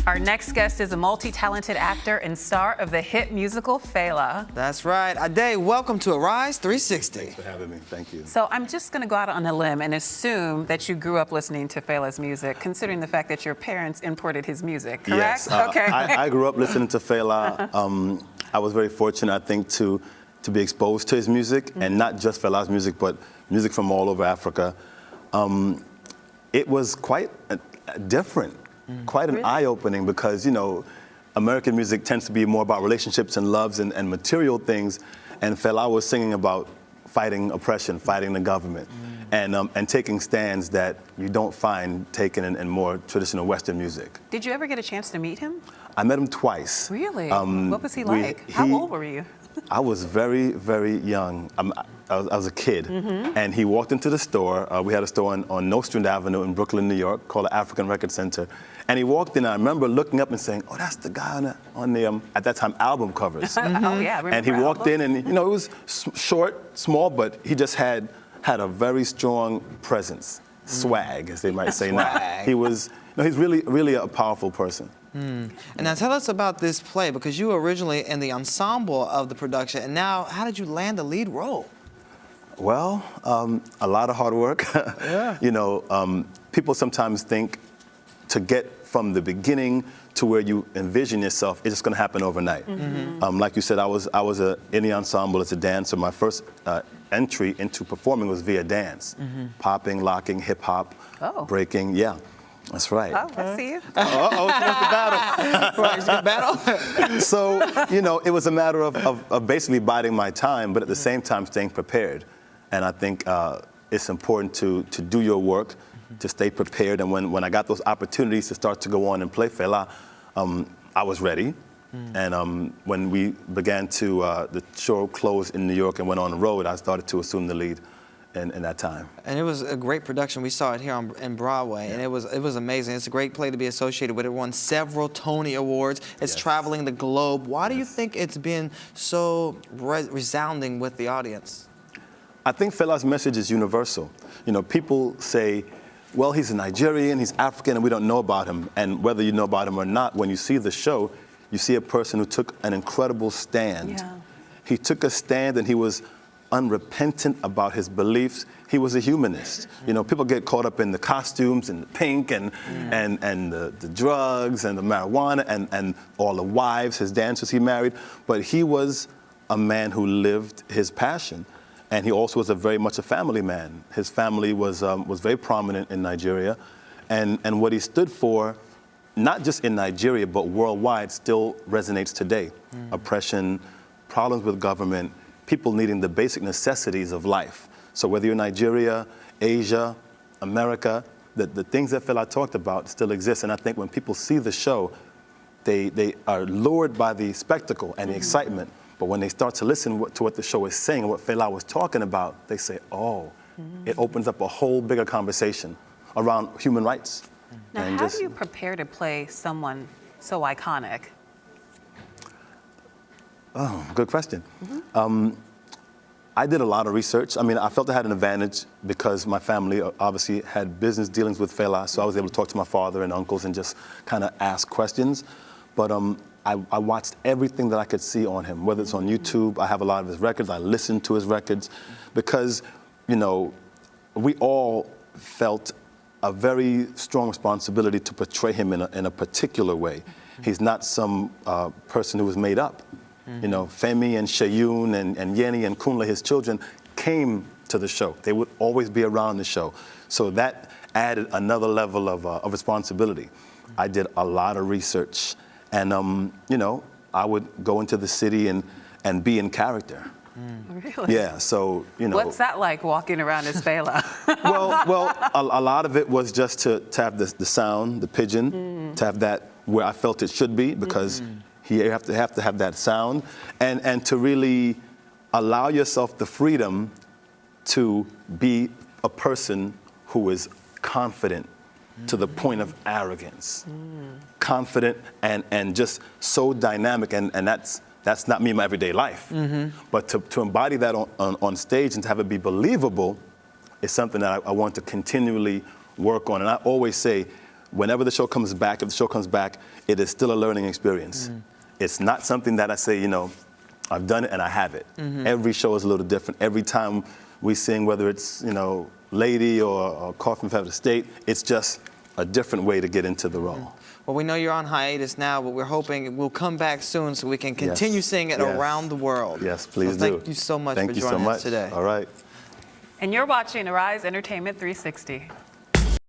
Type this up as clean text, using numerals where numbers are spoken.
Our next guest is a multi-talented actor and star of the hit musical Fela. That's right. Ade, welcome to Arise 360. Thanks for having me. Thank you. So I'm just going to go out on a limb and assume that you grew up listening to Fela's music, considering the fact that your parents imported his music, correct? Yes. Okay. I grew up listening to Fela. I was very fortunate, I think, to be exposed to his music, and not just Fela's music, but music from all over Africa. It was quite different, quite an eye-opening, because, you know, American music tends to be more about relationships and loves and material things, and Fela was singing about fighting oppression, fighting the government, and taking stands that you don't find taken in more traditional Western music. Did you ever get a chance to meet him? I met him twice. Really? What was he like? How old were you? I was very, very young. I was a kid, and he walked into the store. We had a store on Nostrand Avenue in Brooklyn, New York, called the African Record Center. And he walked in, and I remember looking up and saying, "Oh, that's the guy on the at that time, album covers." Oh yeah, And he walked in, and you know, it was short, small, but he just had a very strong presence, swag, as they might say now. He was, you know, he's really a powerful person. And now tell us about this play, because you were originally in the ensemble of the production, and now how did you land the lead role? Well, a lot of hard work. You know, people sometimes think to get from the beginning to where you envision yourself, it's just going to happen overnight. Like you said, I was in the ensemble as a dancer. My first entry into performing was via dance, popping, locking, hip hop, breaking. Yeah. That's right. Oh, I see you. Oh, it's the battle. So, you know, it was a matter of basically biding my time, but at the same time staying prepared. And I think it's important to do your work, to stay prepared. And when I got those opportunities to start to go on and play Fela, I was ready. And when we began to, the show closed in New York and went on the road, I started to assume the lead in that time. And it was a great production. We saw it here in Broadway, and it was amazing. It's a great play to be associated with. It won several Tony Awards. It's traveling the globe. Why do you think it's been so resounding with the audience? I think Fela's message is universal. You know, people say, well, he's a Nigerian, he's African, and we don't know about him. And whether you know about him or not, when you see the show, you see a person who took an incredible stand. Yeah. He took a stand, and he was unrepentant about his beliefs. He was a humanist. You know, people get caught up in the costumes and the pink and the drugs and the marijuana and all the wives, his dancers he married. But he was a man who lived his passion. And he also was very much a family man. His family was very prominent in Nigeria. And what he stood for, not just in Nigeria, but worldwide, still resonates today. Oppression, problems with government, people needing the basic necessities of life. So whether you're Nigeria, Asia, America, the things that Fela talked about still exist. And I think when people see the show, they are lured by the spectacle and the excitement. But when they start to listen to what the show is saying and what Fela was talking about, they say, oh, it opens up a whole bigger conversation around human rights. Now, and how do you prepare to play someone so iconic? Oh, good question. I did a lot of research. I mean, I felt I had an advantage because my family obviously had business dealings with Fela, so I was able to talk to my father and uncles and just kind of ask questions. But I watched everything that I could see on him, whether it's on YouTube. I have a lot of his records. I listened to his records because, you know, we all felt a very strong responsibility to portray him in a particular way. He's not some person who was made up. You know, Femi and Shayun and Yenny and Kunle, his children, came to the show. They would always be around the show. So that added another level of responsibility. I did a lot of research. And, you know, I would go into the city and be in character. Really? Yeah, so, you know. What's that like, walking around as Fela? well, a lot of it was just to have the sound, the pigeon, to have that where I felt it should be, because you have to have that sound, and to really allow yourself the freedom to be a person who is confident to the point of arrogance. Confident and just so dynamic, and that's not me in my everyday life. But to embody that on stage and to have it be believable is something that I want to continually work on. And I always say, whenever the show comes back, if the show comes back, it is still a learning experience. It's not something that I say, you know, I've done it and I have it. Every show is a little different. Every time we sing, whether it's, you know, Lady or Call from Feather State, it's just a different way to get into the role. Well, we know you're on hiatus now, but we're hoping we'll come back soon so we can continue seeing it around the world. Yes, please do. Thank you so much for joining us today. All right. And you're watching Arise Entertainment 360.